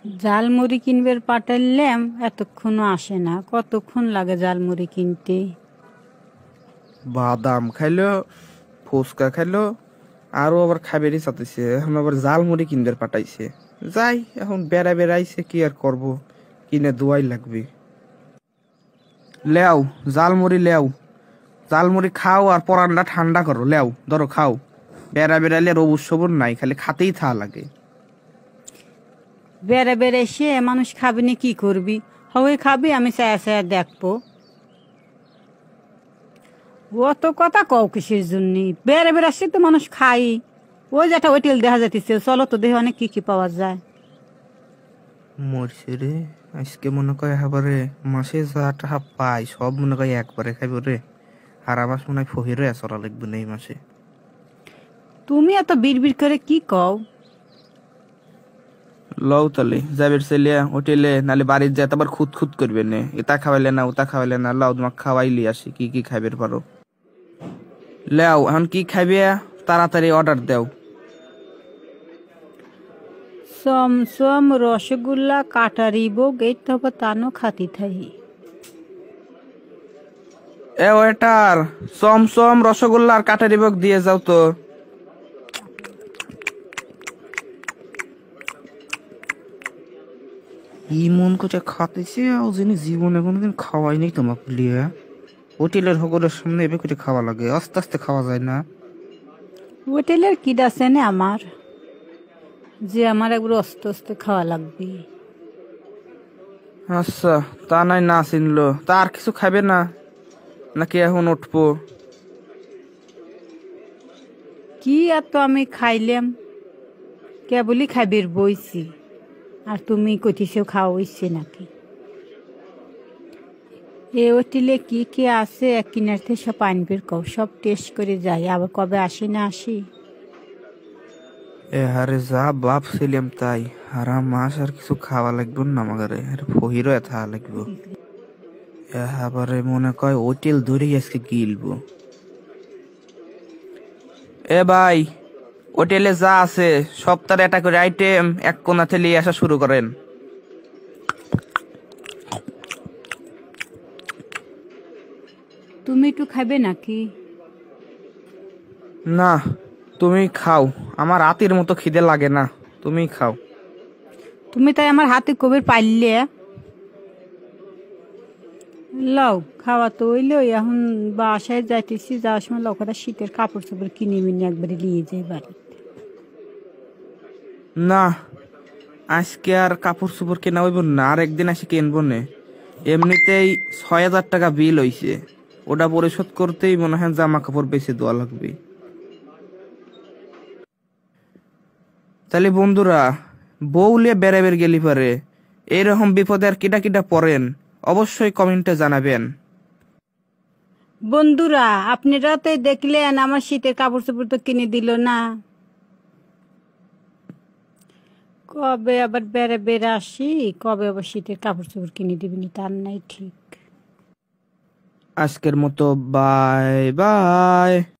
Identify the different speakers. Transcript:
Speaker 1: জালমুড়ি কিনবার পাঠাইলাম, এতক্ষণও আসে না। কতক্ষণ লাগে জালমুড়ি কিনতে?
Speaker 2: বাদাম খাইলো, ফুচকা খাইলো, আরো আবার খাবেরই চাইতেছে। এখন আবার জালমুড়ি কিনবার পাঠাইছে। যাই, এখন বেড়াইছে, কি আর করব, কিনে দোয়াই লাগবে। লেও জালমুড়ি লেও, জালমুড়ি খাও আর পরানটা ঠান্ডা করো। লেও ধরো খাও। বেড়াইলে রবুর সবুর নাই, খালি খাতেই থা লাগে।
Speaker 1: বেড়ে এসে মানুষ খাবি না, কি করবি? হবে খাবি, আমি চায়া চায়া দেখবো। অত কথা কও কিসের জন্য? বেড়ে আসছে তো মানুষ খাই। ওই যেটা হোটেল দেখা যাইতেছে, চলো তো দেখে অনেক কি কি পাওয়া যায়।
Speaker 2: মরছে রে, আজকে মনে করে এবারে মাসে যা টাকা পাই সব মনে করে একবারে খাইব রে। আর আমার মনে হয় ফহিরে আসরা লাগবে না এই মাসে।
Speaker 1: তুমি এত বিড়বিড় করে কি কও?
Speaker 2: লও তালে যাবের ছেলে হোটেলে, নালে বাড়ির যায় আবার খুদ খুদ করবে নে, এটা খাওয়াইলে না ওটা খাওয়াইলে না। লাও তোমাকে খাওয়াইলি আসি, কি কি খাইবে পারো। লেও এখন কি খাইবে, তাড়াতাড়ি অর্ডার দেও।
Speaker 1: চমচম, রসগোল্লা, কাটারি ভোগ, এই তো তানো খাতি থাই।
Speaker 2: এ ওয়েটার, চমচম, রসগোল্লা আর কাটারি ভোগ দিয়ে যাও তো। ইমন করে খাতেছে, যিনি জীবনে কোনোদিন খাওয়াই নেই তোমাকে লিয়ে। হোটেলের সকলের সামনে এবার করে খাওয়া লাগে, আস্তে আস্তে খাওয়া যায় না।
Speaker 1: হোটেলের কি আছে না আমার, যে আমার একবার আস্তে আস্তে খাওয়া লাগবে?
Speaker 2: আচ্ছা, তা নাই না চিনলো, তা আর কিছু খাবে না নাকি এখন উঠবো?
Speaker 1: কি এত আমি খাইলাম, কেবলই খাইবের বইছি, আর তুমি কইতেছো খাওয়া হইছে নাকি? এ হোটেলে কি কি আছে এক কিনার থেকে সব আনবের কও, সব টেস্ট করে যাই, আবার কবে আসি না আসি।
Speaker 2: এ হারে যা বাপ ছিলাম তাই, হারা মাস আর কিছু খাওয়া লাগবে না আমাকে। আরে ফহিরও এথা লাগবে। এবারে মনে কয় হোটেল ধরেই আজকে গিলবো। এ ভাই, হোটেলে যা আছে সপ্তাহে একটা করে আইটেম এক কোণাতে নিয়ে আসা শুরু করেন।
Speaker 1: তুমি একটু খাবে নাকি?
Speaker 2: না, তুমি খাও, আমার রাতের মতো খিদে লাগে না, তুমি খাও।
Speaker 1: তুমি তাই আমার হাতে কবির পাইলে লও, খাওয়া তো হইলো। এখন বাসায় যাইতেছি, যাওয়ার সময় লোকেরা শীতের কাপড় চোপড় কিনে মিনে একবারে নিয়ে যাই বাড়ি।
Speaker 2: না, আজকে আর কাপড় চোপড় কেনা হইব না, আর একদিন আসি কিনবো নে। এমনিতেই ৬,০০০ টাকা বিল হইছে, ওটা পরিশোধ করতেই মনে হয় জামা কাপড় বেশি দেওয়া লাগবে। তাহলে বন্ধুরা, বউলিয়ে বেড়াবের গেলি পারে এইরকম বিপদে আর কিটা কিটা পড়েন অবশ্যই কমেন্টে জানাবেন।
Speaker 1: বন্ধুরা, আপনারা তো দেখলেন আমার শীতের কাপড় চোপড় তো কিনে দিল না। কবে আবার বেড়ে আসি, কবে আবার শীতের কাপড় চোপড় কিনে দিবেন, তার নাই ঠিক।
Speaker 2: আজকের মতো বাই বাই।